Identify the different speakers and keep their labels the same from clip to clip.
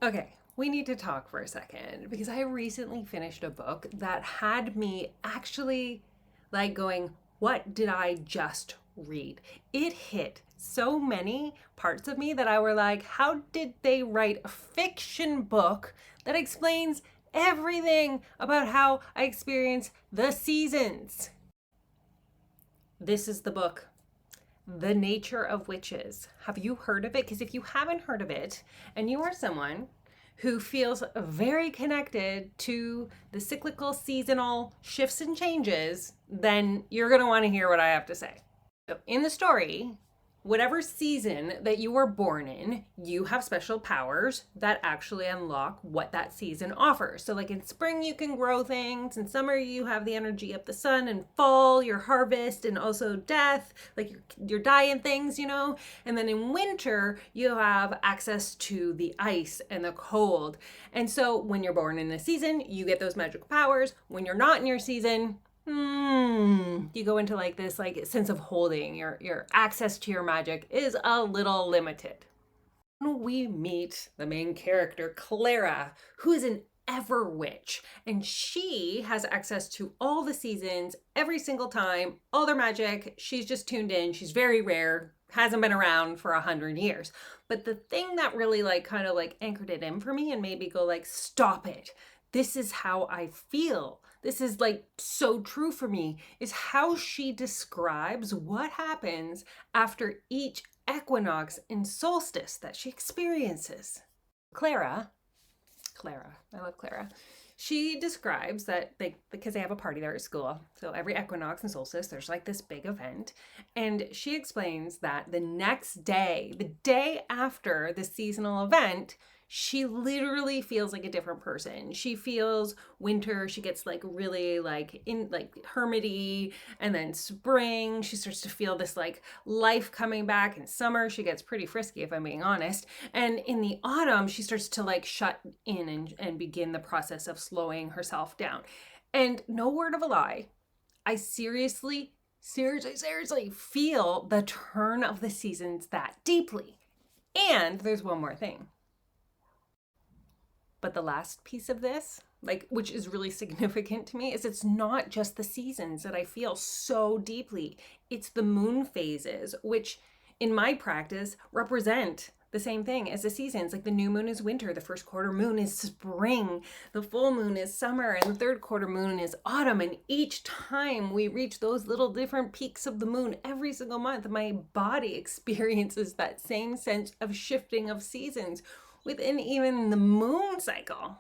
Speaker 1: Okay, we need to talk for a second because I recently finished a book that had me actually like going, what did I just read? It hit so many parts of me that I were like, how did they write a fiction book that explains everything about how I experience the seasons? This is the book, The Nature of Witches. Have you heard of it? Because if you haven't heard of it and you are someone who feels very connected to the cyclical seasonal shifts and changes, then you're going to want to hear what I have to say. So, in the story, whatever season that you were born in, you have special powers that actually unlock what that season offers. So, like in spring, you can grow things. In summer, you have the energy of the sun, and fall, your harvest, and also death, like you're dying things, you know. And then in winter, you have access to the ice and the cold. And so, when you're born in a season, you get those magical powers. When you're not in your season, you go into like this like sense of holding. Your access to your magic is a little limited. We meet the main character, Clara, who is an ever witch, and she has access to all the seasons every single time, all their magic. She's just tuned in. She's very rare, hasn't been around for 100 years. But the thing that really like kind of like anchored it in for me and made me go like, stop it. This is how I feel. This is like so true for me, is how she describes what happens after each equinox and solstice that she experiences. Clara, I love Clara. She describes that because they have a party there at school. So every equinox and solstice, there's like this big event. And she explains that the next day, the day after the seasonal event, she literally feels like a different person. She feels winter, she gets like really like in like hermity, and then spring, she starts to feel this like life coming back. In summer, she gets pretty frisky if I'm being honest. And in the autumn, she starts to like shut in and begin the process of slowing herself down. And no word of a lie, I seriously feel the turn of the seasons that deeply. And there's one more thing. But the last piece of this, like, which is really significant to me, is it's not just the seasons that I feel so deeply. It's the moon phases, which in my practice represent the same thing as the seasons. Like the new moon is winter, the first quarter moon is spring, the full moon is summer, and the third quarter moon is autumn. And each time we reach those little different peaks of the moon every single month, my body experiences that same sense of shifting of seasons within even the moon cycle.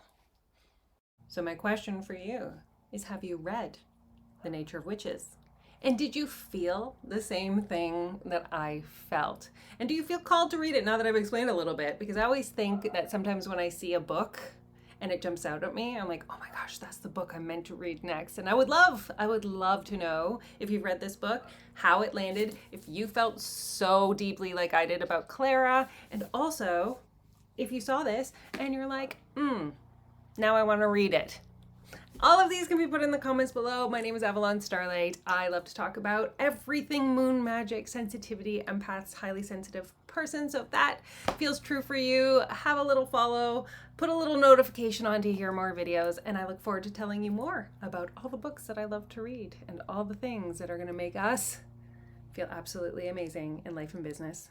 Speaker 1: So, my question for you is, have you read The Nature of Witches? And did you feel the same thing that I felt? And do you feel called to read it now that I've explained a little bit? Because I always think that sometimes when I see a book and it jumps out at me, I'm like, oh my gosh, that's the book I'm meant to read next. And I would love to know if you've read this book, how it landed, if you felt so deeply like I did about Clara, and also if you saw this and you're like, now I want to read it. All of these can be put in the comments below. My name is Avalon Starlight. I love to talk about everything moon magic, sensitivity, empaths, highly sensitive person. So if that feels true for you, have a little follow, put a little notification on to hear more videos, and I look forward to telling you more about all the books that I love to read and all the things that are going to make us feel absolutely amazing in life and business.